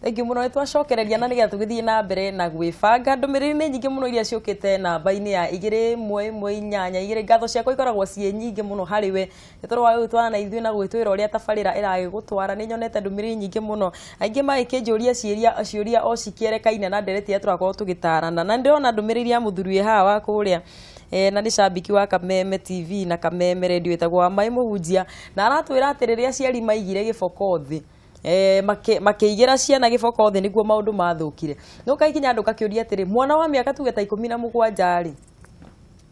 Thengiũ mũno nĩtwacokereria na nĩgetha tũgĩthiĩ na mbere na gwĩbanga. Ndũmĩrĩri nĩ nyingĩ mũno iria ciũkĩte namba-inĩ ya 2112. Ngatho ciakwa ikoragwo ciĩ nyingĩ mũno harĩ we nĩ tondũ wa gũgĩtwara na ithuĩ na gwĩtwĩra ũrĩa tabarĩra ĩragĩgũtwara. Nĩ nyonete ndũmĩrĩri nyingĩ mũno, aingĩ magĩkĩnjũria ciũria o cikĩerekaine na ndereti iria tũrakorwo tũgĩtarana. Na ndĩrona ndũmĩrĩri ya mũthuri wĩ haha wa kũrĩa na nĩ cambiki wa Kameme TV na Kameme Radio ĩtagwo Wamaĩ Mũhunjia, na aratwĩra atĩ rĩrĩa aciari maigire gĩboko thĩ makĩigĩra ciana gĩboko thĩ nĩguo maũndũ mathũkire. No kaingĩ andũ kakĩũria atĩrĩ, mwana wa mĩaka tuge ta 17 rĩ,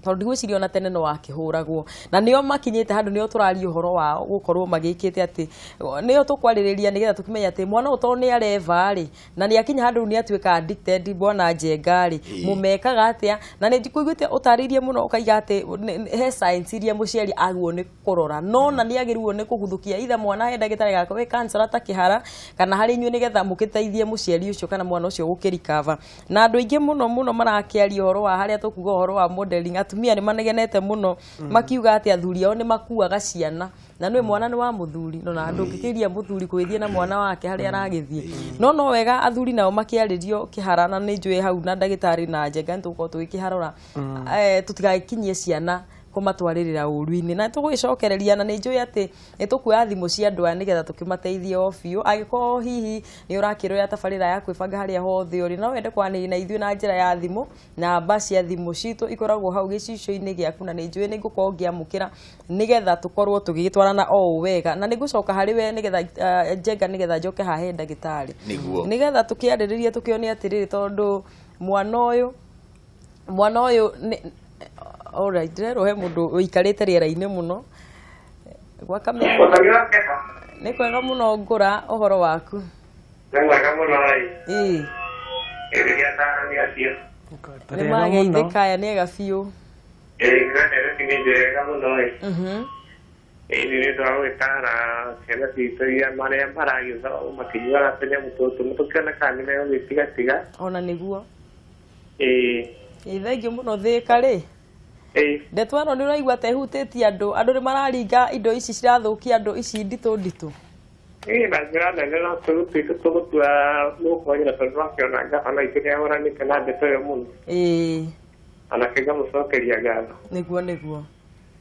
tondũ ndigwĩciria ona tene no wakĩhũragwo, na nĩo makinyĩte handũ nĩo tũraria ũhoro wao gũkorwo magĩkĩte atĩ nĩo tũkwarĩrĩria nĩgetha tũkĩmenya atĩ mwana ũtoo nĩ areva rĩ na nĩ akinya handũ nĩ atuĩka addicted bwana Njenga rĩ mũmekaga atĩa. Na nĩ njiguĩte ũtarĩrie mũno ũkaiga atĩ he science iria mũciari agwo nĩ kũrora, no na nĩ agĩrĩirwo nĩ kũguthũkia ithe mwana he ndagĩtarĩ gake we cancer atakĩhara kana harĩ inyuĩ nĩgetha mũkĩteithie mũciari ũcio kana mwana ũcio gũkĩrikava. Na andũ aingĩ mũno marakĩaria ũhoro wa harĩa tũkuga ũhoro wa modeling, atumia nĩ manegenete mũno makiuga atĩ athuri ao nĩ makuaga ciana na nĩ mwana nĩ wa mũthuri na ndũngĩkĩria mũthuri kwĩthie na mwana wake harĩa aragĩthiĩ. No wega athuri nao makĩarĩrio kĩhara, na nĩ njũĩ hau na ndagĩtarĩ na Njenga nĩ tũgũkorwo tũgĩkĩharora tũtigagĩkinyie ciana kũmatwarĩrĩra ũru-inĩ. Na tũgũgĩcokereria na nĩ njũĩ atĩ nĩ tũkuoya thimũ cia andũ aya nĩgetha tũkĩmateithie o biũ. Angĩkorwo hihi nĩ ũrakĩrũya tabarĩra ya kwĩbanga harĩa hothe ũrĩ no wende kwaranĩria na ithuĩ na njĩra ya thimũ, namba cia thimũ citũ ikoragwo hau gĩcicio-inĩ gĩaku, na nĩ njũĩ nĩ ngũkorwo ngĩamũkĩra nĩgetha tũkorwo tũgĩgĩtwarana o wega. Na nĩ ngũcoka harĩ we nĩgetha Njenga nĩgetha njoke haha he ndagĩtarĩ nĩgetha tũkĩarĩrĩrie tũkĩone atĩrĩrĩ, tondũ mwana ũyũ alright, ndĩrerwo he mũndũ ũikarĩte rĩera-inĩ mũno gwa Kameme. Nĩ kwega mũno Ngũra, ũhoro waku? Nĩ mwega mũno ĩ nĩ mageithĩka aya nĩ ega biũ. Nĩwega mũno ĩ nĩ ũndũ wa gũgĩtara ciana citũ iria marĩa maragĩthoma makĩnyuaga tũnyamũ tũtũ tũkĩona kana nĩ megũgĩtigatiga ona nĩguo. Ĩ thengiũ mũno Thĩka rĩ ndeto ĩno nĩ ũraigua ta ĩhutĩtie andũ nĩ mararinga indo ici cirathũkia andũ ici nditũ. Na njĩra nene no tũgũtuĩke tũgũtua mũkonyera tondũ wakĩona ngabana itũ nĩ ahũranĩte na ndeto ĩyo mũno. Anake ngamũcokeria ngatho. Nĩguo.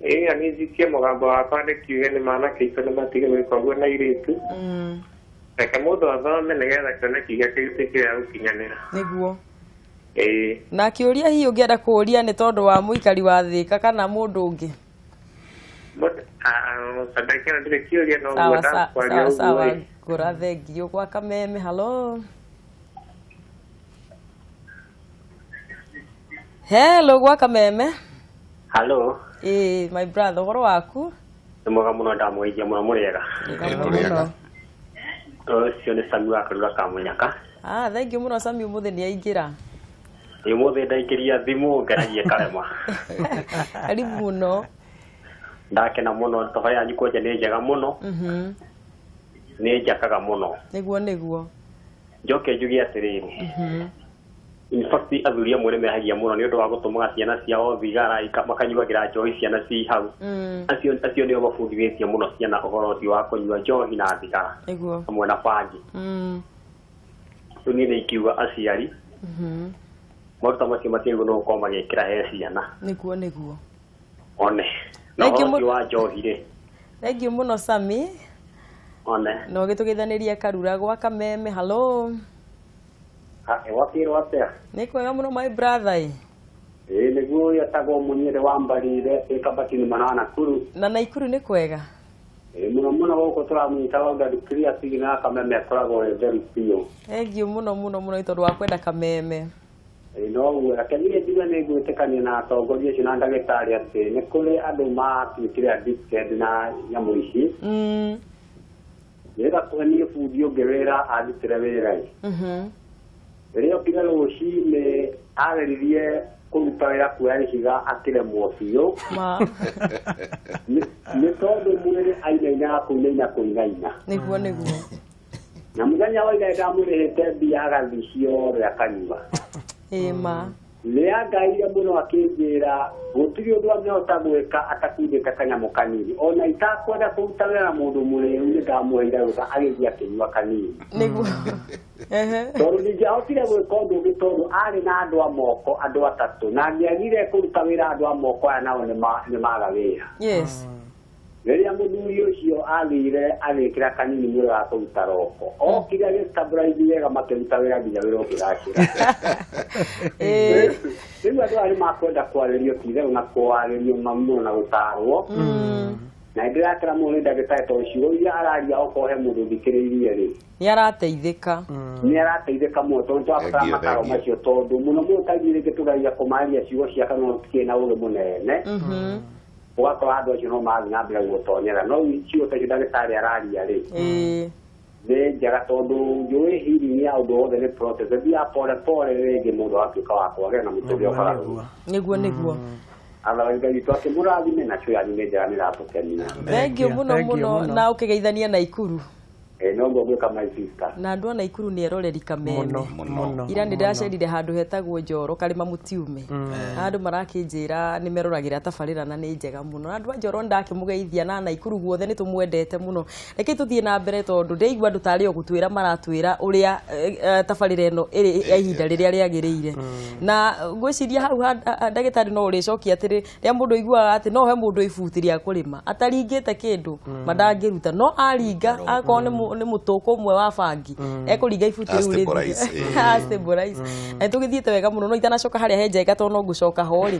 Na niĩ njikie mũgambo wakwa ndĩkiuge nĩ manake itũ nĩ matige gwĩka ũguo na airĩtu. Reke mũndũ athome nĩgetha kĩoneki gĩake gĩtuĩke gĩa gũkinyanĩra. Nĩguo. Na kĩũria hihi ũngĩenda kũũria nĩ tondũ wa mũikari wa Thĩka kana mũndũ ũngĩ? Sawa Ngũra, thengiũ. Gwa Kameme, hello gwa Kameme. Hello. My brother, ũhoro waku? Nĩ mwega mũno, ndamũgeithia mũno, mũrĩega? Ũcio nĩ Sami wa Karura ka Mũnyaka. Thengiũ mũno Sami, ũmũthĩ nĩ aingĩra. Ũmũthĩ ndaingĩria thimũ ngeragia karema. Karibu mũno. Ndakena mũno, tabarĩra yanyu kwanja nĩ njega mũno. Nĩ njakaga mũno. Nĩguo. Njoke njuge atĩrĩrĩ. In fact athuri amwe nĩ mehagia mũno nĩ ũndũ wa gũtũmaga ciana ciao thigara makanyuagĩra njohi ciana ci hau. Acio nĩo mabundithĩtie mũno ciana ũhoro ũcio wa kũnyua njohi na thigara hamwe na bangi. Rĩu niĩ nĩ ikiuga aciari maruta macio matiagĩrĩirwo no gũkorwo magĩkĩra he ciana. Nĩguo. One na ũhoro ũcio wa njohi rĩ. Thengiũ mũno Sami. One no gĩtũgeithanĩria Karura. Gwa Kameme, hello. Wakĩrwo atĩa? Nĩ kwega mũno my brother. Nĩguo yatagwo Mũnyĩrĩ wa Mbarire ĩkabatini mana Nakuru. Na Naikuru nĩ kwega? Mũno gũkũ tũramwĩtaga ũndũ creative na Kameme akoragwo very biũ. Thengiũ mũno tondũ wa kwenda Kameme. No reke niĩ njuge nĩ ngwĩtĩkania na atongoria acio na ndagĩtarĩ atĩ nĩ kũrĩ andũ matuĩkire addicted na nyamũ ici. Nĩgetha kũhenie bundi ũngĩ wĩra arutĩre wĩra-ĩ. Rĩrĩa okire rũcinĩ ageririe kũruta wĩra kuoya ihiga akĩremwo biũ. Nĩ tondũ mwĩrĩ ainaina kũinaina. Nĩguo. Na mũthenya wa ira ndamũrĩhĩte mbia agathi ciothe akanyua. Ma Nĩangaire mũno akĩnjĩra gũtirĩ ũndũ angĩhota gwĩka atakundĩka kanyamũ kanini. Ona itakwenda kũruta wĩra mũndũ mũrĩu nĩndamũheire rũtha agĩthiĩ akĩnyua kanini. Nĩguo. Tondũ ndingĩahotire gwĩka ũndũ ũngĩ tondũ arĩ na andũ a moko andũ atatũ na angĩagire kũruta wĩra andũ a moko aya nao nĩmaga wĩra. Yes. Rĩrĩa mũthuri ũcio athire agĩkĩra kanini mwĩrĩ wa kũruta roko okire agĩstabilize wega makĩruta wĩra nginya wĩra ũkĩgacĩra. Rĩu andũ arĩ makwenda kwarĩrio titherũ na kwarĩrio mũno na gũtarwo na ndĩrakĩra mũno nĩ ndagĩtarĩ tondũ ciugo iria araria okorwo he mũndũ thikĩrĩirie rĩ nĩarateithĩka mũno tondũ twabatara mataro macio tondũ mũno mũno kaingĩ rĩngĩ tũgeria kũmarĩria ciugo cia kanua tũtikĩrĩ na ũgĩ mũnene ũgakora andũ acio no marathiĩ na mbere gũtonyera no ciugo ta icio ndagĩtarĩ araria rĩ nĩ njega tondũ njũĩ healing ya ũndũ wothe nĩ process thia pole pole rĩngĩ mũndũ agatuĩka wa kwagĩra na mũtũrĩre ũkoragwo nĩguo Atharaithaitũ akĩmũrathime na cio yanyu nĩ njega nĩratũkenia. Thengiũ mũno na ũkĩgeithania Naikuru. Noguo gwĩka my sister. Na andũ a Naikuru nĩ eroreri kameme. Ira nĩ ndĩracerire handũ hetagwo Njoro Karĩma Mũtiume. Andũ marakĩnjĩra nĩ meroragĩra tabarĩra na nĩ njega mũno. Andũ a Njoro ndakĩmũgeithia na Naikuru guothe nĩ tũmwendete mũno. Reke tũthiĩ na mbere tondũ ndĩigua andũ tarĩ o gũtwĩra maratwĩra ũrĩa tabarĩra ĩno ĩrĩ ihinda rĩrĩa rĩagĩrĩire. Na ngwĩciria hau ndagĩtarĩ no ũrĩcokia atĩrĩ rĩa mũndũ aiguaga atĩ no he mũndũ ibuti rĩa kũrĩma ataringĩte kĩndũ mandangĩruta no aringa akorwo nĩ mũtũkũ ũmwe wa bangi ekũringa ibuti rĩu rĩthĩ stabilize na tũgĩthiĩte wega mũno no itanacoka harĩa he njega tondũ no ngũcoka ho rĩ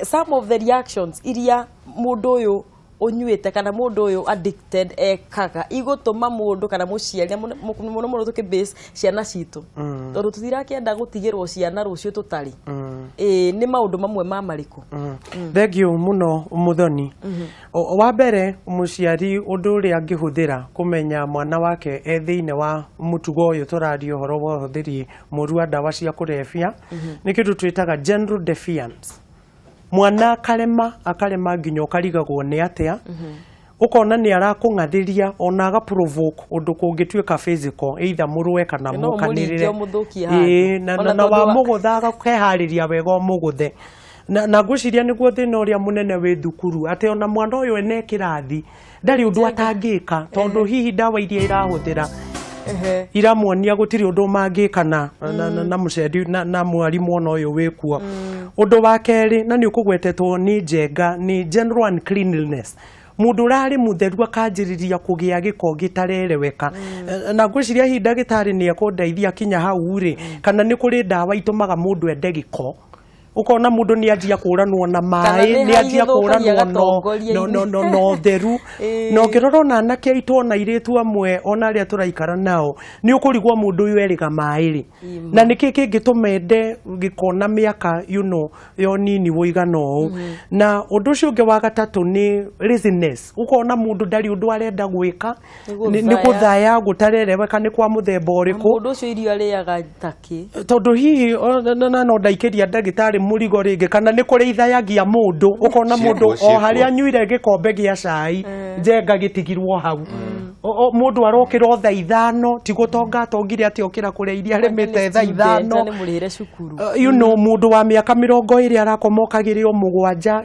some of the reactions iria mũndũ ũyũ unyuĩte kana mũndũ ũyũ addicted ekaga igũtũma mũndũ kana mũciari mũno tũkĩbase ciana citũ tondũ tũtirakĩenda gũtigĩrwo ciana rũciũ tũtarĩ nĩ maũndũ mamwe ma marĩkũ Thengiũ mũno Mũthoni wa mbere mũciari ũndũ ũrĩa angĩhũthĩra kũmenya mwana wake thĩinĩ wa mũtugo ũyũ tũraria ũhoro wa ũhũthĩri mũru wa ndawa cia kũrebia nĩ kĩndũ twĩtaga general defiance mwana akarema nginya ũkarigagwo nĩ atĩa ukona nĩ arakũng'athĩria ona agaprovoke ũndũ kũngĩtuĩka physical either mũrũe kana mũkanĩrĩre na wa mũgũtha agakeharĩria wega mũgũthe na ngwĩciria nĩguo thĩna ũrĩa mũnene wĩ thukuru atĩ ona mwana ũyũ ene kĩrathi ndarĩ ũndũ atangĩka tondũ hihi ndawa iria irahũthĩra iramuonia gũtirĩ ũndũ mangĩka na mũceri na mwarimũ ona ũyũ wĩkuo ũndũ wa kerĩ na nĩ ũkũgwetetwo nĩ njenga nĩ general uncleanliness mũndũ ũrarĩ mũtheru akanjĩrĩria kũgĩa gĩko gĩtarereweka na ngwĩciria hihi ndagĩtarĩ nĩ ekũndeithia kinya hau rĩ kana nĩ kũrĩ ndawa itũmaga mũndũ ende gĩko ukona mundu ni ajia kuranwo na mai ni ajia kuranwo no theru no ngiroro na anake aitũ na iretu amwe ona aria turaikara nao ni ukurigwo mundu uyu eriga mai ri na niki kingĩtumende gikona miaka yo nini woigana ũũ na undu ucio ungi wa gatatu ni laziness ukona mundu ndari undu arenda gwika ni kuthaya gutarereweka ni kwa muthemba ũrĩkũ mundu ucio irio arĩaga taki tondu hihi no ndaikiria ndagĩtarĩ mũrigo rĩngĩ kana nĩ kũrĩ ithayagia mũndũ ukona mũndũ o harĩa anyuire gĩkombe gĩa cai njenga gĩtigirwo hau mũndũ arokĩra thaa 5 ti gũtonga tongire atĩ okĩra kũrĩa iria rĩmĩte thaa 5 mũndũ wa mĩaka 20 arakomokagĩrĩo mũgwanja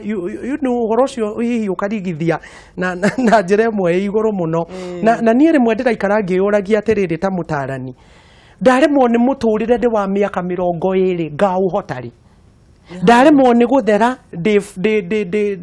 ũhoro ũcio hihi ũkarigithia na njĩra ĩmwe igũrũ mũno na niĩ rĩmwe ndĩraikara ngĩyũragia atĩrĩrĩ ta mũtarani ndaremwo nĩ mũtũrĩre ndĩ wa mĩaka 20 ngaũhotari ndaremwo nĩ gũthera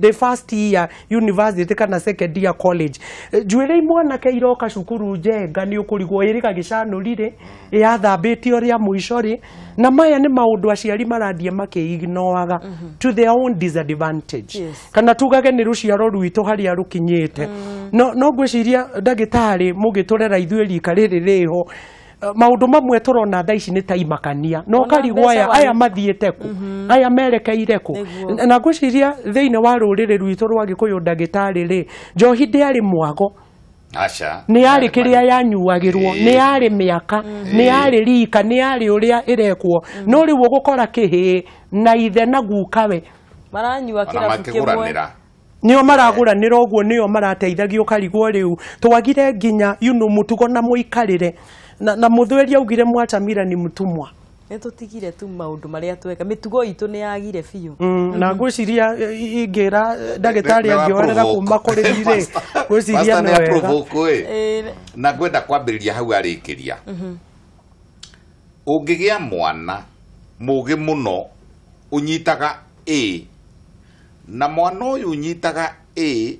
the first year university kana second year college njuĩrĩ mwanake iroka cukuru njenga nĩ ũkũrigwo ĩrĩga gĩcanũrire yathambĩtio rĩa mũico rĩ na maya nĩ maũndũ aciari marathiĩ makĩignoaga to their own disadvantage kana tugage nĩ rũciaro rwitũ harĩa rũkinyĩte no ngwĩciria ndagĩtarĩ mũgĩtũrera ithuĩ rika rĩrĩ rĩho maundu mamwe turona thaa ici nĩ ta imakania no karigwo aya mathiĩte ku aya merekeire ku na ngwĩciria thĩinĩ wa rũrĩrĩ rwitũ rwa Gĩkũyũ ndagĩtarĩ rĩ njohi ndĩarĩ mwago aca nĩ yarĩ kĩrĩa yanyuagĩrwo nĩ yarĩ mĩaka nĩ yarĩ rika nĩ yarĩ ũrĩa ĩrekwo no rĩu ũgũkora kĩhĩ na ithe na gukawe maranyua kĩrabu kĩmwe nĩo maragũranĩra ũguo nĩo marateithagio karigwo rĩu twagire nginya mũtugo na mũikarĩre na mũthweri augire Mwatamira ni mtumwa Nĩtũtigire tu maũndũ marĩa tweka mĩtugo itũ nĩ yagire biũ na ngwĩciria ingĩra ndagĩtarĩ angĩorera kuma kũrĩ rĩ ngwĩciria no wega na ngwenda kwambĩrĩria hau arĩkĩria ũngĩgĩa mwana mũgĩ mũno ũnyitaga A na mwana ũyũ ũnyitaga A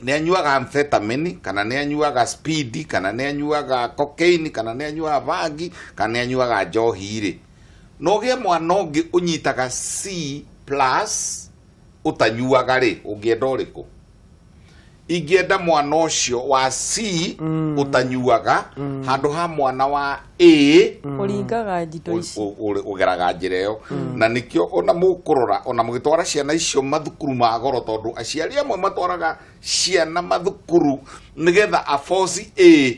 nĩ anyuaga amphetamine kana nĩ anyuaga speed kana nĩ anyuaga cocaine kana nĩ anyuaga bangi kana nĩ anyuaga njohi rĩ no gĩ mwana ũngĩ ũnyitaga C+ ũtanyuaga rĩ ũngĩenda ũrĩkũ ingĩenda mwana ũcio wa C ũtanyuaga handũ ha mwana wa A ũringaga njito ici ũgeraga njĩra ĩyo na nĩkĩo ona mũkũrora ona mũgĩtwara ciana icio mathukuru ma goro tondũ aciari amwe matwaraga ciana mathukuru nĩgetha aforce A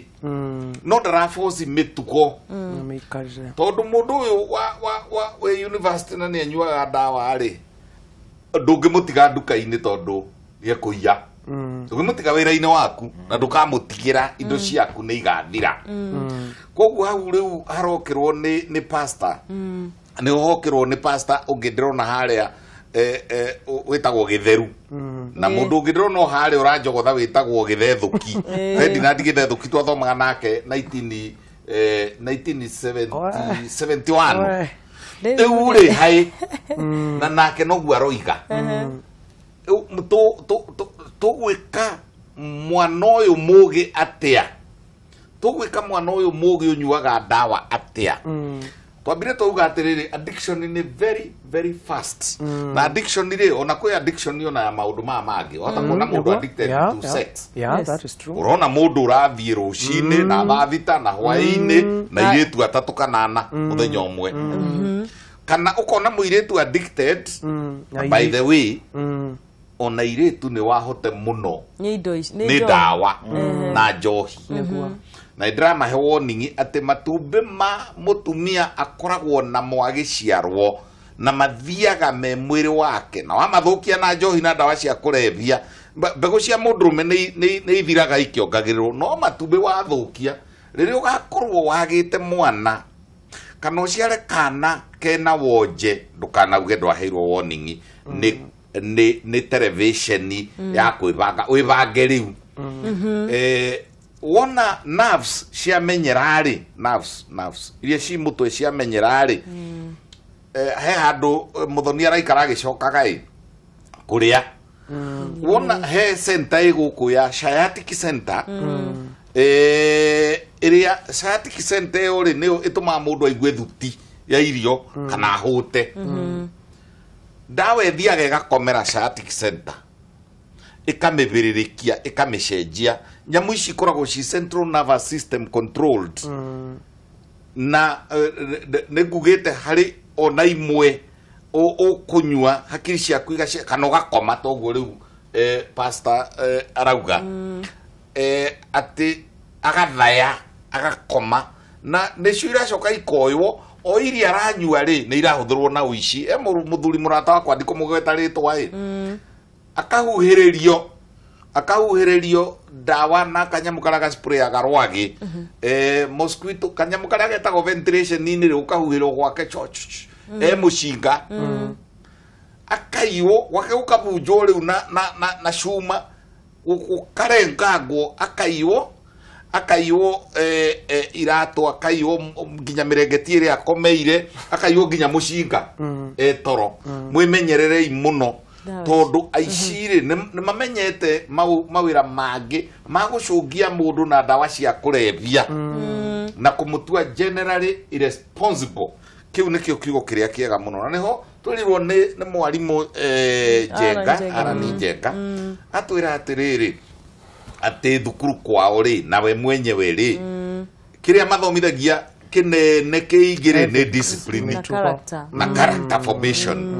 no ndaraforce mĩtugo tondũ mũndũ ũyũ wa university na nĩ anyuaga ndawa rĩ ndũngĩmũtiga nduka-inĩ tondũ nĩekũiya ndũngĩmũtiga wĩra-inĩ waku na ndũkamũtigĩra indo ciaku nĩ igathira koguo hau rĩu harokĩrwo nĩ pastor nĩ ũhokĩrwo nĩ pastor ũngĩ ndĩrona harĩa wĩtagwo gĩtheru na mũndũ ũngĩ ndĩrona harĩa ũranjogotha wĩtagwo gĩthethũki Ferdinand gĩthethũki twathomaga nake 1971 rĩu rĩ haĩ na nake noguo aroiga tũgwĩka mwana ũyũ mũgĩ atĩa tũgwĩka mwana ũyũ mũgĩ ũnyuaga ndawa atĩa twambire twauga atĩrĩrĩ addiction nĩ very very fast na addiction rĩ ona kwĩ addiction ona ya maũndũ maya mangĩ wahota kuona mũndũ addicted to sex ũrona mũndũ ũrathiĩ rũcinĩ na thaa thita na hwaĩ-inĩ na airĩtu atatũ kana ana mũthenya ũmwe kana ũkona mũirĩtu addicted by the way ona airĩtu nĩ wahote mũno nĩ ndawa na njohi na ndiramahe warning atĩ matumbĩ ma mũtumia akoragwo na mwagĩciarwo na mathiaga me mwĩrĩ wake na wamathũkia na njohi na ndawa cia kũrebia mbegũ cia mũndũrũme nĩ ithiraga ikĩongagĩrĩrwo no matumbĩ wathũkia rĩrĩa ũgakorwo wagĩte mwana kana ũciare kana kena wonje ndũkanauge ndwaheirwo warning nĩ television ya kwĩbanga wĩbange rĩu wona nerves ciamenyera rĩ nerves iria ci mũtwe ciamenyera rĩ he handũ mũthoni araikara agĩcokaga ĩ kũrĩa wona he center ĩgũkũ ya sciatic center ĩrĩa sciatic center ĩyo rĩ nĩyo ĩtũmaga mũndũ aigue thuti ya irio kana hũte ndawa ĩthiaga ĩgakomera sciatic center ikamĩbĩrĩrĩkia ikamĩcenjia nyamũ ici ikoragwo ci central nervous system controlled na nĩngugĩte harĩ ona imwe ũkũnyua hakiri ciaku kana ũgakoma toguo rĩu pastor arauga atĩ agathaya agakoma na nĩcio iracoka ikoywo o iria aranyua rĩ nĩ irahũthĩrwo na ũici mũthuri mũrata wakwa ndikũmũgweta rĩtwa akahuhĩrĩrio ndawa na kanyamũ karĩa gasprayaga rwagĩ mosquito kanyamũ karĩa getagwo ventilation nini rĩ ũkahuhĩrwo gwake mũcinga akaiywo gwake gũkabunjwo rĩu na cuma ũkarengangwo akaiywo iratũ akaiywo nginya mĩrengeti ĩrĩa akomeire akaiywo nginya mũcinga toro mwĩmenyererei mũno tondu aiciri nĩ mamenyete mawĩra mangĩ ma gũcũngia mũndũ na ndawa cia kũrebia na kũmũtua generally irresponsible kiu nĩkĩo kiugo kĩrĩa kĩega mũno na nĩho twĩrirwo nĩ mwarimũ Arani Njenga atwĩra atĩrĩrĩ atĩ thukuru kwao rĩ nawe mwenyewe rĩ kĩrĩa mathomithagia kĩnene kĩingĩ nĩ discipline na character formation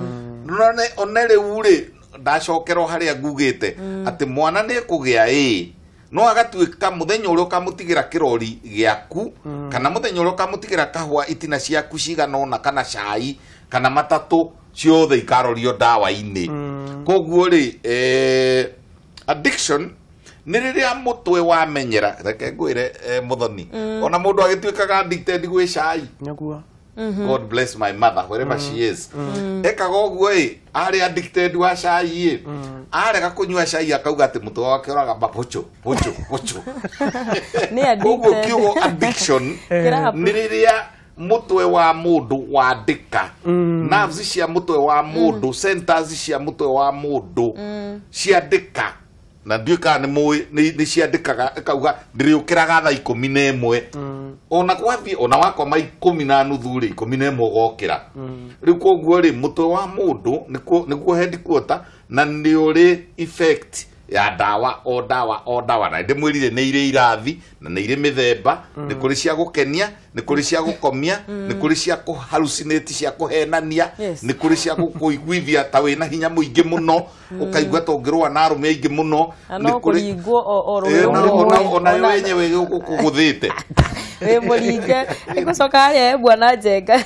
one rĩu rĩ ndacokerwo harĩa ngugĩte atĩ mwana nĩ kũgĩa no agatuĩka mũthenya ũrĩa ũkamũtigĩra kĩrori gĩaku kana mũthenya ũrĩa ũkamũtigĩra kahũa itina ciaku cigana ũna kana cai kana matatũ ciothe ikarorio ndawa-inĩ koguo rĩ addiction nä rä rä a må twe wamenyera reke ngwä re Muthoni ona må ndå agä tuä kaga addicted gwä cai God bless my mother wherever she is ekaga å guo arä addicted wa cai arega kå nyua cai akauga atä må twe wake å ragamba pocho koguo kiugo addiction nä rä rä a mutwe wa mundu wandika nerves cia mutwe wa mundu centers cia mutwe wa mundu ciandika na ndiuka ni ciandikaga kauga ndiriukiraga thaa 11 ona kwathie ona wakoma 10:30 ri 11 gokira riu koguo ri mutwe wa mundu nikuo headquarter na ni uri effect ya dawa na ndimwirire ni ire irathi na ni ire mithemba ni kuri cia gukenia ni kuri cia gukomia ni kuri cia ku hallucinate cia kuhenania ni kuri cia kuiguithia ta wina hinya muingi muno ukaigua to ngirwa na arume aingi muno ni kuri ona wenyewe gukuguthite we muringe igucoka haria bwana Njenga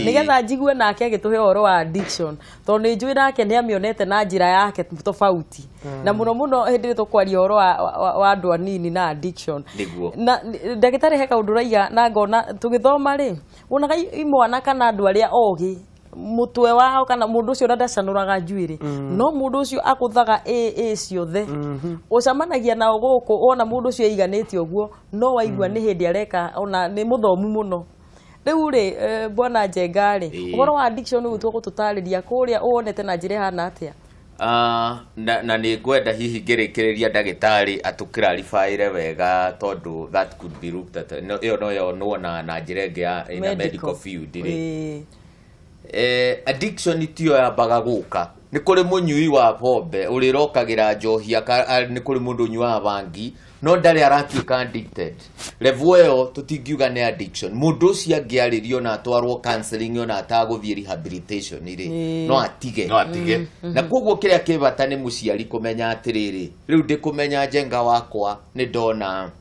nigetha njigue nake agituhe horo wa addiction to ni njui nake ni amionete na njira yake tofauti na muno hindi tukwaria horo wa andu anini na addiction na ndagitari he kaundu raiga na ngona tugithoma ri wonaga imwana kana andu aria ogi mutwe wao kana mundu ucio ndacanuraga njuiri no mundu ucio akuthaga ciothe ucamanagia nao guku ona mundu ucio iganite oguo no waigua ni hindi areka ona ni muthomu muno riu ri bwana Njenga ri uhoro wa addiction ugutua gututariria kuria wonete na njira hana atia na ni ngwenda hihi ngirikiria ndagitari atukirarifaire wega tondu that could be looked at no yo na njira ingi in a medical field ri addiction tio yambaga guka ni kuri munyui wa pombe urirokagira njohia ni kuri mundu nyua bangi no ndari aratuika addicted level yo tutingiuga ni addiction mundu ucio angiaririo na atwarwo counseling yo na ataguthie rehabilitation ri no atige na koguo kiria kibata ni muciari kumenya atiriri riu ndikumenya Njenga wakwa ni ndona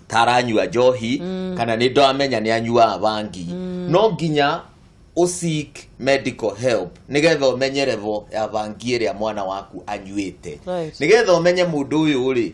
taranyua njohi kana ni ndamenya ni anyua bangi no nginya seek medical help nigetha umenye level ya bangi ria mwana waku anyuite nigetha umenye mundu uyu ri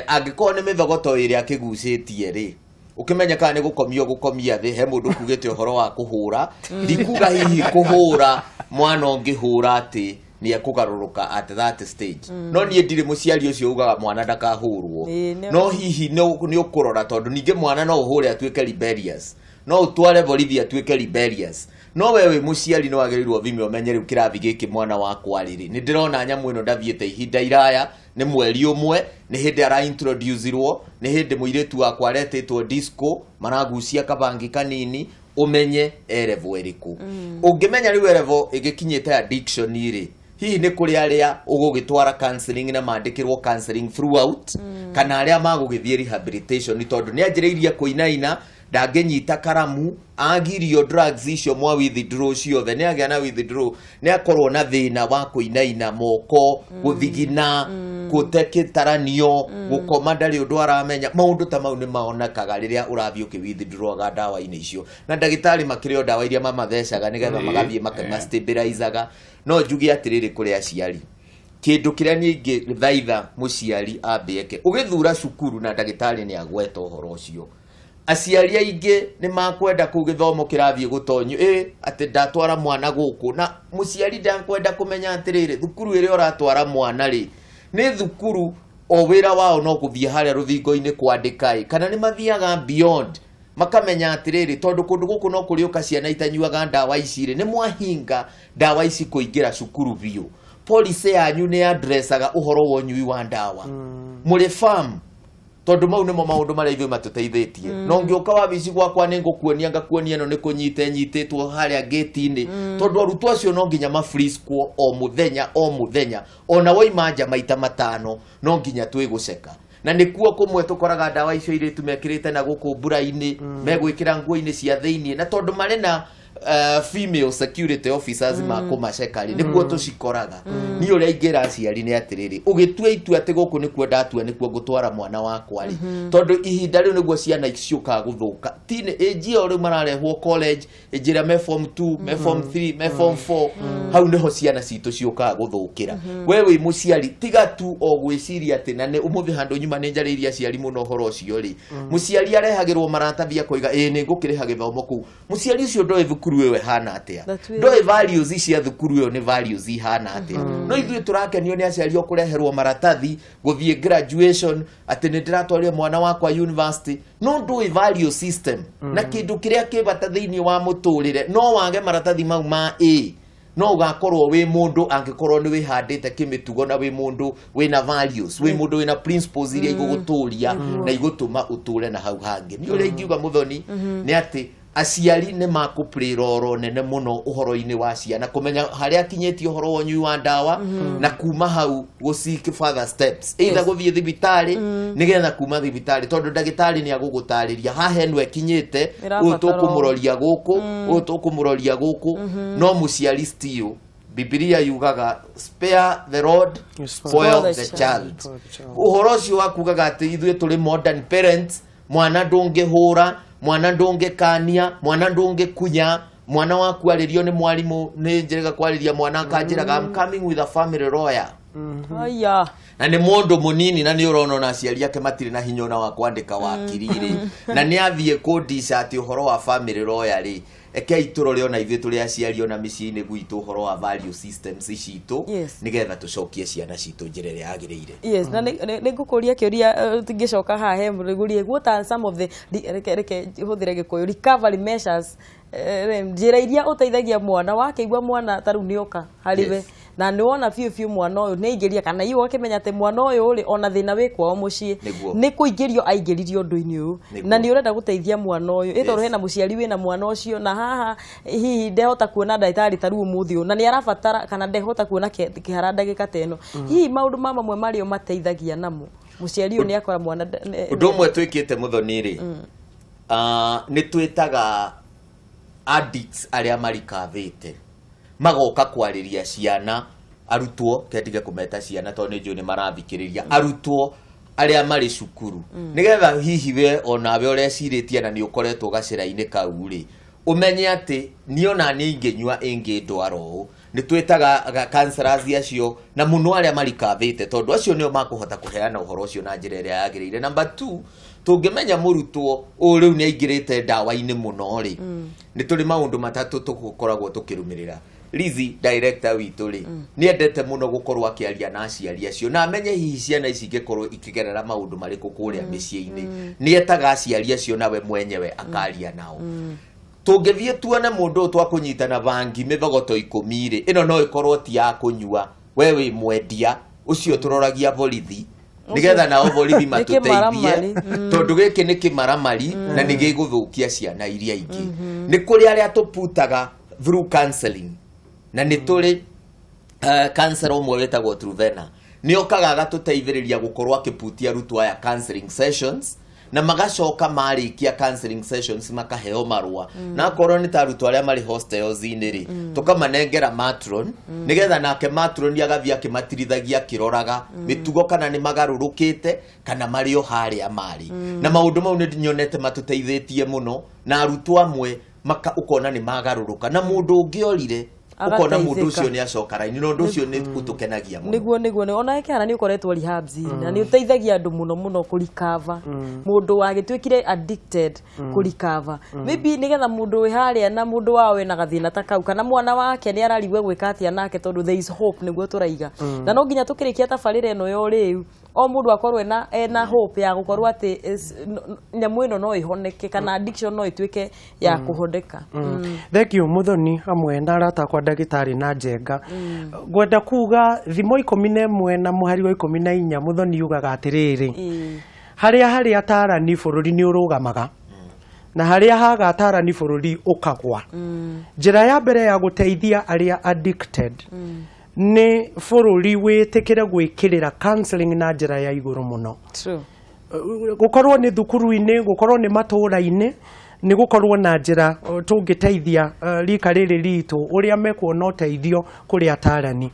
angikorwo ni mithogoto iri akigucitie ri ukimenya kana ni gukomia thi he mundu kugite uhoro wa kuhura ndikuga hihi kuhura mwana ungihura ati ni akugaruruka at that stage no nie ndiri muciari ucio ugaga mwana ndakahurwo no hihi ni ukurora tondu ninge mwana no uhure atuike rebellious no utware borithi atuike rebellious no wewe muciari no agerirwo thime umenye riu kirathi giki mwana wakwa riri ni ndirona nyamu ino ndathiete ihinda iraya ni mweri umwe ni hindi ara introduce ro ni hindi muiretu wakwa aretetwo disco maragucia kabangi kanini umenye level iriku ungimenya riu level igikinyite addiction iri hihi ni kuri aria ugugitwara counseling na mandikirwo counseling throughout kana aria magugithie rehabilitation ni tondu ni anjiriirie kuinaina ndagenyita karamu agirio drugs icio mwa withdraw ciothe ni agia na withdraw ni akorwo na thina wa kuinaina moko guthigina gutekitaranio gukoma ndari undu aramenya maundu ta mau ni maonekaga riria urathie ukiwithdraw ga dawa ine icio na ndagitari makirio dawa iria mamathecaga nigetha magathie makastabilizaga no njugi atiriri kuri aciari kindu kiria ningi thaitha muciari ambieke ugithura cukuru na ndagitari ni agweta uhoro ucio aciari aingi ni makwenda ku githomo kirathie gutonyu ati ndatwara mwana guku na muciari ndankwenda kumenya atiriri thukuru iri uratwara mwana ri ni thukuru o wira wao no kuthie haria ruthingo-ini kwandika kana ni mathiaga beyond makamenya atiriri tondu kundu guku no kuriuka ciana itanyuaga ndawa ici ri ni mwahinga ndawa ici kuingira cukuru biu police yanyu ni addressaga uhoro wa nyui wa ndawa muri farm tondu mau nimo maundu maria ithuĩ matuteithĩtie no ngĩũka wabici gwakwa nĩ ngũkuonia ngakuonia no nĩ kũnyite nyitĩtwo harĩa gate-inĩ tondu arutwo acio no nginya mafriskwo o muthenya ona woima nja maita matano no nginya twĩgũceka na nĩkuo kũmwe tũkoraga ndawa icio irĩtu mekĩrĩte na gũkũ mbura-inĩ megwĩkĩra nguo-inĩ cia thĩinĩ na tondu marĩ na female security officers makumaceka ri nikuo tucikoraga ni uria ingira aciari ni atiriri ugitua itua ati guku nikuo ndatua nikuo ngutwara mwana wakwa ri tondu ihinda riu niguo ciana iciuka guthuka tine age ori mararehwo college ejira me form 2 me form 3 me form 4 hau niho ciana citu ciuka guthukira wewe muciari tiga tu o gwiciria ati na ne umuthi handu nyuma ni njariria aciari muno horo ucio ri muciari arehagirwo maratathi akoiga ni ngukiriha githomo ku muciari ucio ndoe thukuru wewe hana atia ndoe values cia thukuru yo ni values ihana atia no ithuĩ turakenio ni aciari okureherwo maratathi guthie graduation ati ni ndiratwarire mwana wakwa university no ndoe value system na kindu kiria kibata thiini wa muturire no wage maratathi mau ma A no ugakorwo wi mundu angikorwo ni wihandite kimitugo na wi mundu wina values wi mundu wina principles iria iguguturia na igutuma uture na hau hangi ni uria ingiuga muthoni ni ati aciari ni makuplay roro nene muno uhoro-ini wa ciana kumenya haria kinyetio uhoro wa nyui wa ndawa na kuma hau go seek further steps either guthie thibitari nigetha kuma thibitari tondu ndagitari ni agugutariria hahe nwe kinyete utukumuroria guku no muciari still Biblia yugaga spare the rod spoil the child uhoro cio wakugaga ati ithuĩ turi modern parents mwana ndungihura mwana ndungikania mwana ndungikunya mwana waku aririo ni mwarimu ni njirega kwariria mwana akanjiraga I'm coming with a family lawyer aya na ni mundu munini na ni urona na aciari ake matiri na hinya na wa kwandika wakiri ri na ni athie kundisha ati uhoro wa family lawyer ri eke iturore ona ithuĩ turi aciari ona micini gwitu uhoro wa value systems citu nigetha tucokie ciana citu njirere yagirire yes na ni ngukuria kiuria tingicoka hahe mugurie what are some of the reke huthire gikuyu recovery measures njira iria uteithagia mwana wake igwa mwana taru nioka hariwe na ni wona fiu mwana uyu ni ingiria kana iwo akimenya ate mwana uyu uri ona thina wikwa mucii ni kuingirio aingiririo undu-ini uyu na ni urenda guteithia mwana uyu ithoro hena muciari wina mwana ucio na haha hihi ndehota kuona ndagitari taru umuthi uyu na ni arabatara kana ndehota kuona kihara ndagika teno hihi maundu mamwe mario mateithagia namo muciari uyu ni akora mwana undu umwe twikite muthoni ri ni twitaga addicts aria marikathite magoka kwariria ciana arutwo ketige kumeta ciana to ni nju ni marathikiriria arutwo aria mari cukuru nigetha hihi we onawe ureciritie na ni ukoretwo gacira-ini kau ri umenye ati ni ona ni inginyua ingindwaro ni twitaga counselors acio na muno aria marikathite tondu acio nio makuhota kuheana uhoro ucio na njira iria yagirire number 2 tungimenya murutwo uriu ni aingirite ndawa-ini muno ri ni turi maundu matatu tukoragwo tukirumirira Lizzy director witu ri ni endete muno gukorwo akiaria na aciari acio na amenye hihi ciana ici ngikorwo ikigerera maundu mariku kuria micii-ini ni etaga aciari acio nawe mwenyewe akaria nao tungithie tuone mundu twakunyitana bangi mithogoto 10 ri ino no ikorwo ti ya kunyua wewe mwendia ucio turoragia borithi nigetha nao borithi matuteithie tondu giki ni kimaramari na ni giguthukia ciana iria ingi ni kuri aria tuputaga through counseling na ni turi counselor umwe wetagwo Truvena ni okaga agatuteithiriria gukorwo akiputia arutwo aya counseling sessions na magacoka marikia counseling sessions makaheo marua na korwo ni tarutwo aria mari hostels iniri tukamanengera matron nigetha nake matron agathia akimatirithagia kiroraga mitugo kana ni magarurukite kana mari o haria mari na maundu mau ni nyonete matuteithĩtie muno na arutwo amwe ukona ni magaruruka na mundu ungiorire ukona mundu ucio ni acokara ni ndu ucio ni utukenagia muno niguo ona ekana ni ukoretwo rehabs na ni uteithagia andu muno kurikava mundu wagitwikire addicted kurikava maybe nigetha mundu wi haria na mundu wawe na gathina ta kau kana mwana wake ni ararigwe gwika atia nake tondu there is hope niguo turaiga na no nginya tukirikia tabarira eno yo riu o mundu akorwo ena hope ya gukorwo ati nyamu ino no ihoneke kana addiction no itwike ya kuhondeka thank you muthoni amwe na arata kwa ndagitari na njenga gwenda kuga thimo 11 na muhari wa 14 muthoni yugaga atiriri haria atarani bururi ni urugamaga na haria haga atarani bururi ukagwa njira ya mbere ya guteithia aria addicted ni bururi witikire gwikirira counseling na njira ya iguru muno true gukorwo ni thukuru-ini gukorwo ni matura-ini nĩ gũkorwo na njĩra tũngĩteithia rika rĩrĩ ritũ ũrĩa mekuona ũteithio kũrĩ atarani.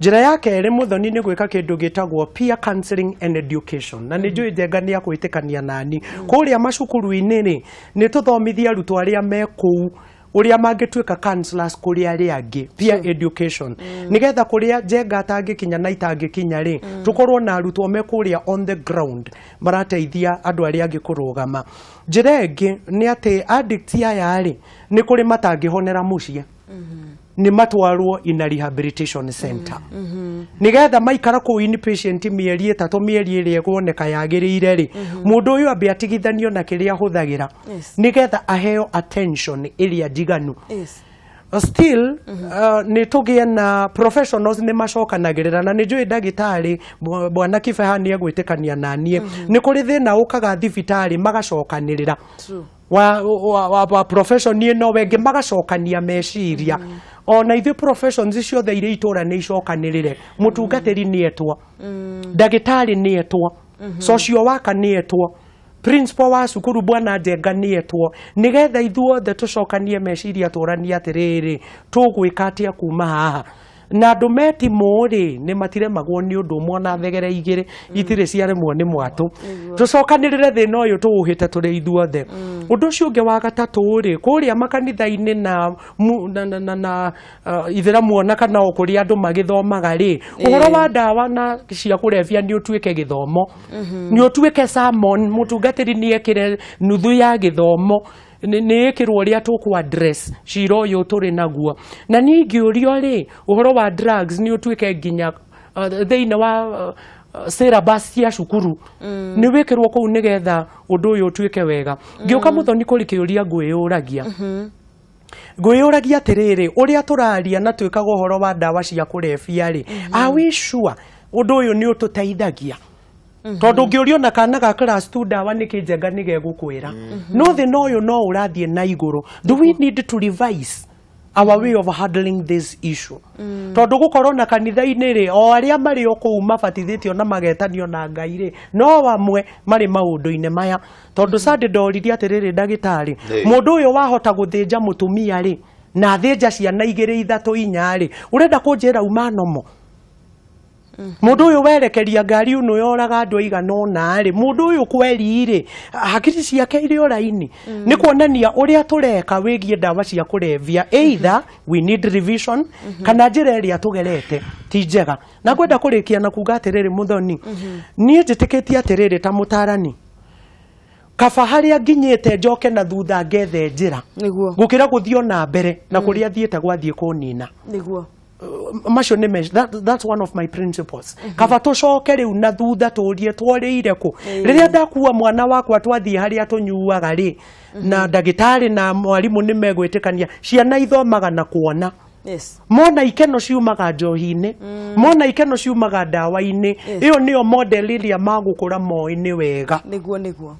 Njĩra ya kerĩ Muthoni nĩ gwĩka kĩndũ gĩtagwo peer counseling and education, na nĩ njũĩ Njenga nĩ akwĩtĩkania nani kũrĩa macukuru-inĩ rĩ nĩ tũthomithia arutwo arĩa me kũu ũrĩa mangĩtuĩka counselors kũrĩ arĩa angĩ, peer education, nĩgetha kũrĩa Njenga atangĩkinya na itangĩkinya rĩ tũkorwo na arutwo me kũrĩa on the ground marateithia andũ arĩa angĩ kũrũgama. Njĩra ĩngĩ nĩ atĩ addict aya rĩ nĩ kũrĩ matangĩhonera mũciĩ, nĩ matwarwo in a rehabilitation center, nĩgetha maikara kũu inpatient mĩeri 3 mĩeri ĩrĩa ĩkuoneka yagĩrĩire rĩ mũndũ ũyũ ambe atigithanio na kĩrĩa ahũthagĩra nĩgetha aheo attention ĩrĩa njiganu. Still nĩ tũgĩe na professionals nĩ macokanagĩrĩra, na nĩ njũĩ ndagĩtarĩ bwana Kibeha nĩ egwĩtĩkania naniĩ nĩ kũrĩ thĩna ũkaga thibitarĩ magacokanĩrĩra wa profession ĩno wengĩ magacokania meciria. Ona ithuĩ professions ciothe iria itũra nĩ icokanĩrĩre, mũtungatĩri nĩ etwo, ndagĩtarĩ nĩ etwo, social worker nĩ etwo, principal wa cukuru bwana Njenga nĩ etwo, nĩgetha ithuothe tũcokanie meciria tũranie atĩrĩrĩ tũgwĩka atĩa kuma haha. Na andũ metimũ rĩ nĩ matiremagwo nĩ ũndũ ũmwe na thegere igĩrĩ itirĩ ciaremwo nĩ mwatũ. Tũcokanĩrĩre thĩna ũyũ tũũhĩte tũrĩ ithuothe. Ũndũ ũcio ũngĩ wa gatatũ rĩ kũrĩa makanitha-inĩ na ithĩramu ona kana o kũrĩa andũ magĩthomaga rĩ ũhoro wa ndawa na cia kũrebia nĩ ũtuĩke gĩthomo, nĩ ũtuĩke sermon, mũtungatĩri nĩ ekĩre nuthu ya gĩthomo nĩ ĩkĩrwo ũrĩa tũkũ address cira ũyũ tũrĩ naguo. Na ningĩ ũrio rĩ ũhoro wa drugs nĩ ũtuĩke nginya thĩinĩ wa syllabus cia cukuru nĩ wĩkĩrwo kũu nĩgetha ũndũ ũyũ ũtuĩke wega. Ngĩũka Muthoni kũrĩ kĩũria ngwĩyũragia atĩrĩrĩ ũrĩa tũraria na twĩkaga ũhoro wa ndawa cia kũrebia rĩ are we sure ũndũ ũyũ nĩ ũtũteithagia? Tondũ ngĩũrio na kana ga class 2 ndawa nĩkĩ Njenga nĩ gegũkwĩra no thĩna ũyũ no ũrathiĩ na igũrũ. Do we need to revise our way of handling this issue? Tondũ gũkorwo na kanitha-inĩ rĩ o arĩa marĩ o kũu mabatithĩtio na magetanio na Ngai rĩ no amwe marĩ maũndũ-inĩ maya. Tondũ Sunday ndoririe atĩrĩrĩ ndagĩtarĩ mũndũ ũyũ wahota gũthĩnja mũtumia rĩ na thĩnja ciana 2 3 4 rĩ ũrenda kũnjĩra uma nomo? Mũndũ ũyũ werekeria ngari ũno yoraga andũ aigana ũna rĩ mũndũ ũyũ kweri rĩ hakiri ciake irĩ oraini. Nĩ kuonania ũrĩa tũreka wĩgiĩ ndawa cia kũrebia either we need revision kana njĩra ĩrĩa tũgerete ti njega. Na ngwenda kũrĩkia na kuga atĩrĩrĩ Muthoni niĩ njĩtĩkĩtie atĩrĩrĩ ta mũtarani kaba harĩa nginyĩte njoke na thutha ngethe njĩra gũkĩra gũthiĩ na mbere na kũrĩa thiĩte gwathiĩ kũnina. Macio nĩ that's one of my principles. Kaba tũcoke rĩu na thutha tũrie twarĩire kũ rĩrĩa ndakuua mwana wakwa twathiĩ harĩa tũnyuaga rĩ na ndagĩtarĩ na mwarimũ nĩ megwĩtĩkania ciana ithomaga na kuona. Mona ikeno ciumaga njohi-inĩ, mona ikeno ciumaga ndawa-inĩ, ĩyo nĩyo model ĩrĩa magũkũra moĩ-inĩ wega. Nĩguo.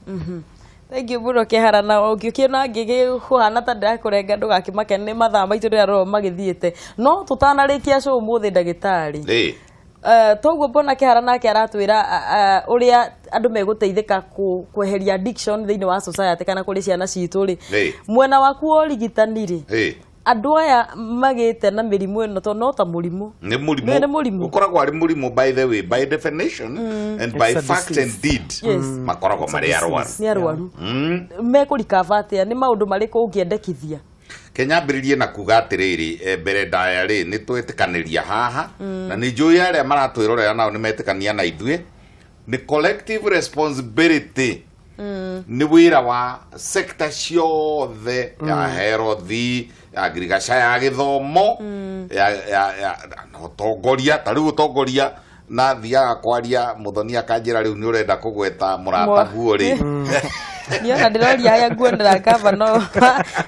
Thank you bro Kĩhara, na ũngĩkĩona ngĩkĩhana ta ndakũrenga ndũgakĩmake nĩ mathaa maitũ rĩrĩa rĩrĩa magĩthiĩte no tũtanarĩkia show ũmũthĩ ndagĩtarĩ toguo mbona Kĩhara nake aratwĩra ũrĩa andũ megũteithĩka kweheria addiction thĩinĩ wa society kana kũrĩ ciana citũ rĩ mwena waku wa ũrigitani rĩ andũ aya magĩte na mĩrimũ ĩno to no ta mũrimũ nĩ mũrimũ ũkoragwo arĩ mũrimũ by the way by definition and by fact and deed makoragwo marĩ arwaru mekũrikava atĩa nĩ maũndũ marĩkũ ũngĩendekithia? Kenyambĩrĩrie na kuga atĩrĩrĩ mbere ndaya rĩ nĩ twĩtĩkanĩria haha na nĩ njũĩ arĩa maratwĩrorera nao nĩ metĩkania na ithuĩ nĩ collective responsibility nĩ wĩra wa sector ciothe ya health ya ngirigaca ya gĩthomo ya ũtongoria ta rĩu ũtongoria na thiaga kwaria Muthoni akanjĩra rĩu nĩ ũrenda kũgweta mũrata guo rĩ niona ndĩroria haya nguonera kaba no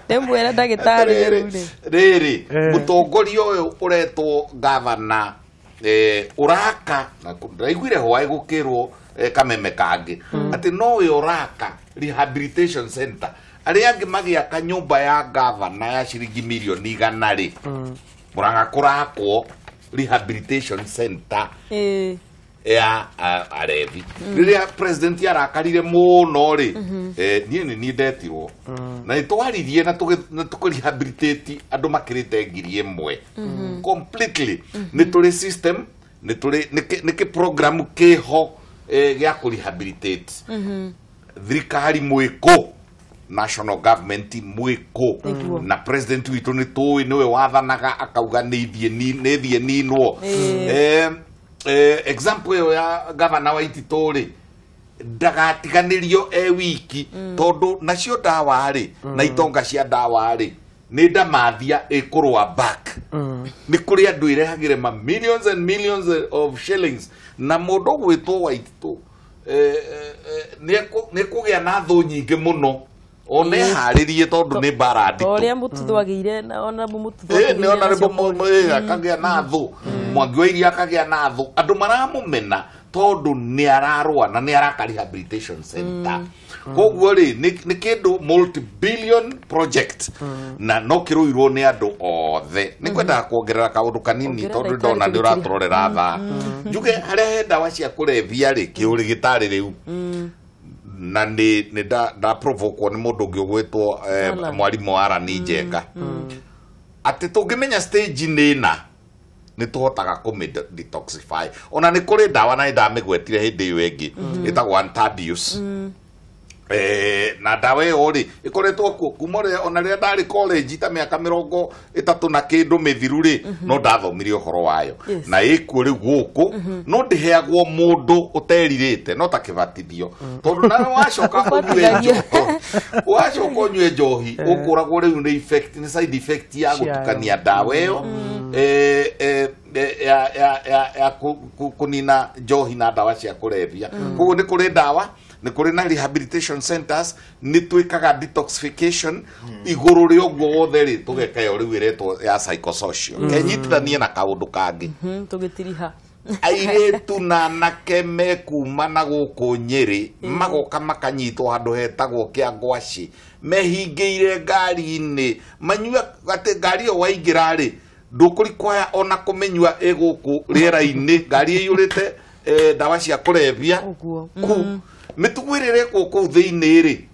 ndĩmwĩra ndagĩtarĩ rĩrĩ mũtongoria ũyũ ũretwo gavana ũraka na ndaiguire hwaĩ gũkĩrwo kameme kangĩ atĩ no ũyũ ũraka rehabilitation center arĩa angĩ magĩaka nyũmba ya gavana ya ciringi milioni 100 rĩ Murang'a kũrakwo rehabilitation center ya arevi riria president arakarire muno ri ni ndetirwo na nitwaririe na tukurehabilitate andu makirite ngiri imwe completely ni tuli system ni tuli ni program kiho gya kurehabilitate thirikari mwiko national government mwiko na president witu ni tuwi niwe wathanaga akauga nithie ninwo example ya governor wa Ititori ndagatiganirio wiki tondu nacio ndawa ri na itonga cia ndawa ri ni ndamathia ikurwa back ni kuri andu irehagire ma millions and millions of shillings na mundu gwitwo wa Ititu ni kugia na thu nyingi muno one haririe tondu ni baradi oria mututhwagire na ona mututhwagire ni ona rebo akagia na thu mwangi wa iria akagia na thu andu maramumena tondu ni ararwa na ni araka rehabilitation center koguo ri ni kindu multi-billion project na no kiruirwo ni andu othe ni kwenda kuongerera kaundu kanini tondu ndona ndi uratorera tha njuge haria ndawa cia kurevia ri kiurigitari riu na ni da provoke ni mundu ungi gwitwo mwarimu Arani Njenga ati tungimenya stage nina ni tuhotaga detoxify ona ni kuri ndawa na ndamigwetire hindi iyo engi itagwo antabius na ndawa iyo ri ikoretwo kuma ri ona ri ndari college ta miaka 30 na kindu mithiru ri no ndathomirie uhoro wayo na ikuo ri guku no ndiheagwo mundu uteririte no takibatithio tondu na wacoka unywe njohi ukuragwo riu ni effect ni side effect ya gutukania ndawa iyo ya kunina njohi na ndawa cia kurevia koguo ni kuri ndawa ni kuri na rehabilitation centers ni twikaga detoxification iguru ri ogwo wothe ri tugekayo riu iretwo ya psychosocial kenyitithanie na kaundu kangi tugitiriha airetu na nakeme kuma na guku Nyeri magoka makanyitwo handu hetagwo kia Ngwaci mehingeire ngari-ini manyua ati ngari yo waingira ri ndukurikwaya ona kumenywa iguku riera-ini ngari iyurite ndawa cia kurevia ku mitugwirire ku thiini ri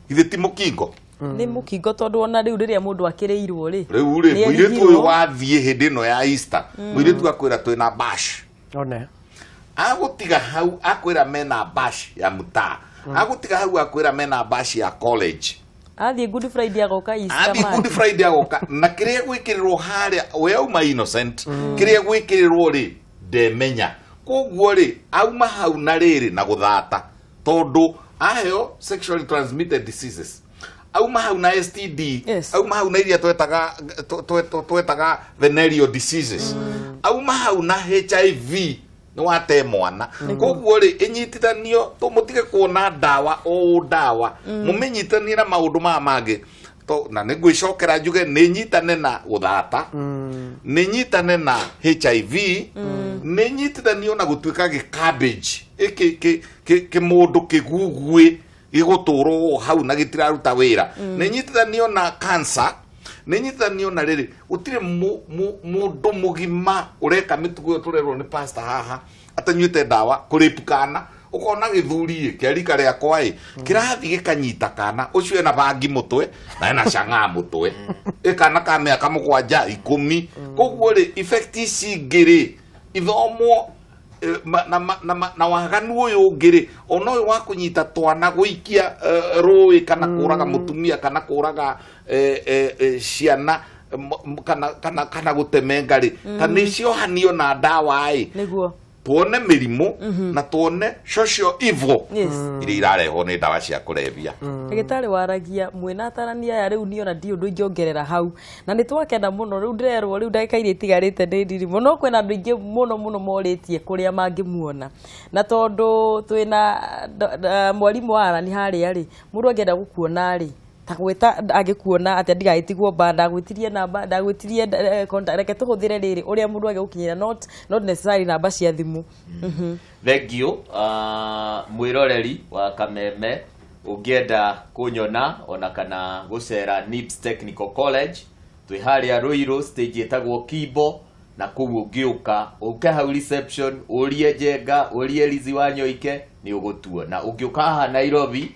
ithe ti mukingo ni mukingo tondu ona riu riria mundu akireirwo ri riu ri muiretu uyu wathie hindi no ya Easter muiretu akwira twina bash one agutiga hau akwira mena bash ya mutaa agutiga hau akwira mena bash ya college athie Good Friday agoka Easter athie Good Friday agoka na kiria gwikirirwo haria we auma innocent kiria gwikirirwo ri ndemenya koguo ri auma hau na riri na guthata tondu aheo sexually transmitted diseases auma hau na STD auma hau na iria twetaga venereal diseases auma hau na HIV ni wate mwana koguo ri inyitithanio tumutige kuona ndawa o ndawa mumenyitithanie na maundu mangi to na nigwicokera njuge ni nyitane na guthata ni nyitane na HIV ni nyitithanio na gutwika cabbage iki mundu kigugwe iguturo hau na gitiraruta wira ni nyitithanio na cancer ni nyitithanio na riri utire mundu mugima ureka mitugo turerwo ni pastor haha atanyuite ndawa kuripukana ukona githuri kiarika ria kwai kirathi gikanyita kana ucio na bangi mutwe na ena canga mutwe ikana ka miaka 7 10 koguo ri effect ici ngiri ithomo na waganu uyu ngiri ona uyu wa kunyita twana guikia rui kana kuraga mutumia kana kuraga ciana kana gutemenga ri kana icio hanio na ndawa ai niguo tuone mirimu na tuone social evil iria irareho ni ndawa cia kurevia ndagitari waragia mwina atarania ya riu niona ndi undu ingiongerera hau na ni twakenda muno riu ndirerwo riu ndagika iria itigarite ndi ndiri muno kwina andu ingi muno moritie kuria mangimuona na tondu twina mwarimu wa Arani haria ri mundu angenda gukuona ri tagweta agikuona ati ndigaitigwo ba ndagwitirie namba ndagwitirie reke tuhuthire riri uria mundu agigukinyira not necessarily namba cia thimu thank you mwiroreri wa Kameme ungienda kunyona ona kana gucera NIPS Technical College twi haria Ruiru stage etagwo Kibo na koguo ngiuka uke hau reception urie Njenga urie Lizi Wanyoike ni ugutuo na ungiuka haha Nairobi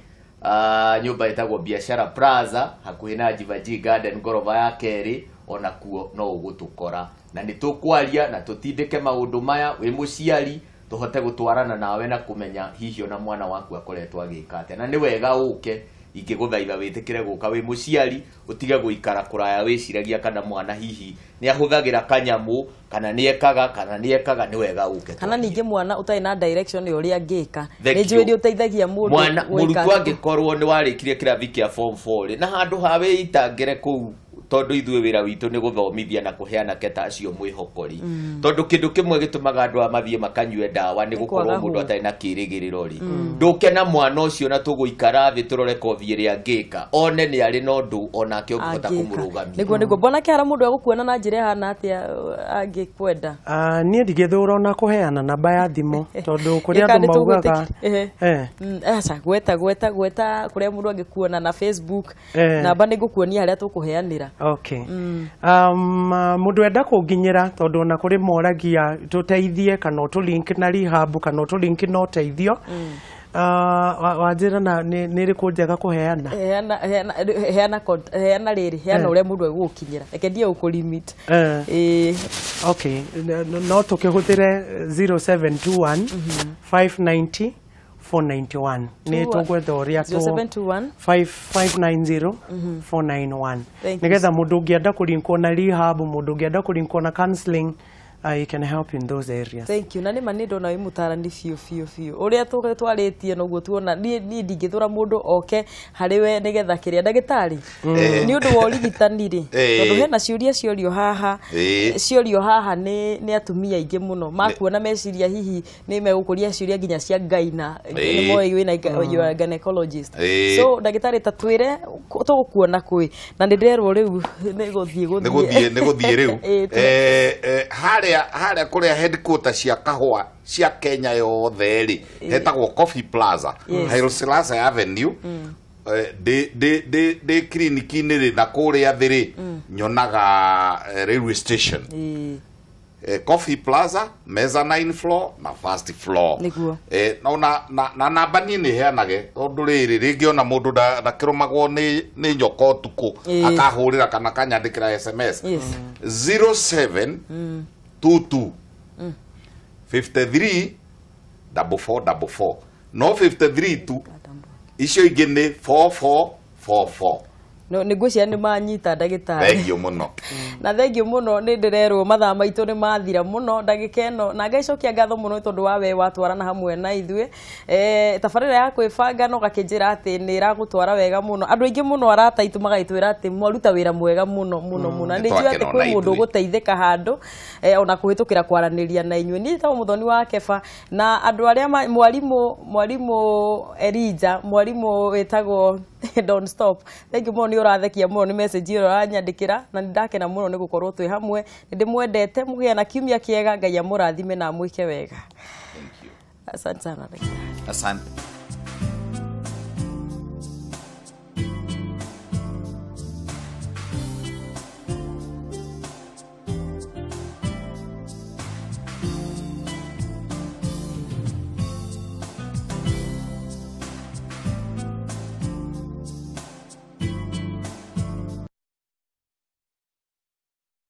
nyumba itagwo Biashara Plaza hakuhi na Jivaji Garden ngoroba ya keri ona kuo no ugutukora na nitukwaria na tutindike maundu maya wi muciari tuhote gutwarana nawe na kumenya hihi ona mwana waku akoretwo agikate na ni wega uke ingiguthaitha witikire guka wi muciari utige guikara kuraya wiciragia kana mwana hihi ni ahuthagira kanyamu kana ni ekaga ni wega uke kana ninge mwana utai na direction yori angika ni njwiri uteithagia mundu mwana murutu angikorwo ni warikirie kirathi kia form 4 na handu hawe itangire kuu tondu ithuĩ wĩra witũ nĩ gũthomithia na kũheana keta acio mwĩhokori tondu kĩndũ kĩmwe gĩtũmaga andũ mathiĩ makanyue ndawa nĩ gũkorwo mũndũ atarĩ na kĩrĩgĩrĩro ri ndũkena mwana ũcio na tũgũikara thĩ tũrore kothi ĩrĩa angĩka one nĩ arĩ na ũndũ onake ũngĩhota kũmũrũgamia nĩguo mbona kĩara mũndũ agũkuona na njĩra hana atĩa angĩkwenda niĩ ndigĩthũra ona kũheana namba ya thimũ tondu kũrĩa andũ maugaga aca gweta kũrĩa mũndũ angĩkuona na Facebook namba nĩ ngũkuonia harĩa tũkũheanĩra. Okay. Mundu enda kunginyira tondu ona kuri moragia tuteithie kana tu link na rehab kana tu link no teithio. Wajira na niri kunjega kuheana. Heana riri heana uria mundu egukinyira. Reke ndie uku limit. Okay. No tukihuthire 0721 590 491 ni tugwetha uria 0721 590 491 nigetha mundu ungienda kulinkwo na rehab mundu ungienda kulinkwo na counseling I can help in those areas. Thank you. Na nĩ manindo na imutarani fiu. Uria twarĩtie noguo tuona ni ndingĩthũra mundu oke harĩ we nigetha kĩrĩa ndagĩtarĩ. Ni ũndũ wa ũrigitani rĩ. Tondũ hena ciũria ciorio haha nĩ atumia aingĩ mũno makuona meciria hihi nĩ megũkũria ciũria nginya cia Ngai na nĩ moĩ wĩna gynecologist. So ndagĩtarĩ ta twĩre tũgũkuona kwĩ na nĩ nderwo rĩu nĩ gũthiĩ rĩu haria kuria headquarters cia kahua cia Kenya yothe ri hetagwo Coffee Plaza Haile Selassie Avenue de clinic-inĩ rĩ na kũrĩa thĩ rĩ nyonaga railway station Coffee Plaza mezzanine floor na first floor na namba niĩ nĩ heanage tondu rĩrĩ rĩngĩ ona mũndũ ndakĩrũmagwo nĩ nyoka ũtukũ akahũrĩra kana kanyandĩkĩra SMS 0722 53 4444 no 53 tu icio ingĩ nĩ 4444 no nigucia ni manyita ndagĩtarĩ thengio muno na thengio muno ni ndirerwo mathaa maitũ ni mathira muno ndagĩka ĩno na ngaicokia ngatho muno tondu wa we watwarana hamwe na ithuĩ tabarĩra ya kwĩbanga no gakĩnjĩra atĩ nĩ ĩragũtwara wega muno andũ aingĩ muno arataitũ magaitwĩra atĩ mwaruta wĩra mwega muno nĩ njũĩ atĩ kwĩ mũndũ ũgũteithĩka handũ ona kũhĩtũkĩra kwaranĩria na inyuĩ niĩ tagwo Mũthoni wa Keba na andũ arĩa mwarimũ Elija mwarimũ wĩtagwo Don't Stop thank you muno urathekia muno ni message ĩyo uranyandĩkĩra na ndakena muno nĩ gũkorwo twĩ hamwe ndĩmwendete mũgĩa na kiumia kĩega Ngai amũrathime na mwĩke wega. Asante sana. Asante.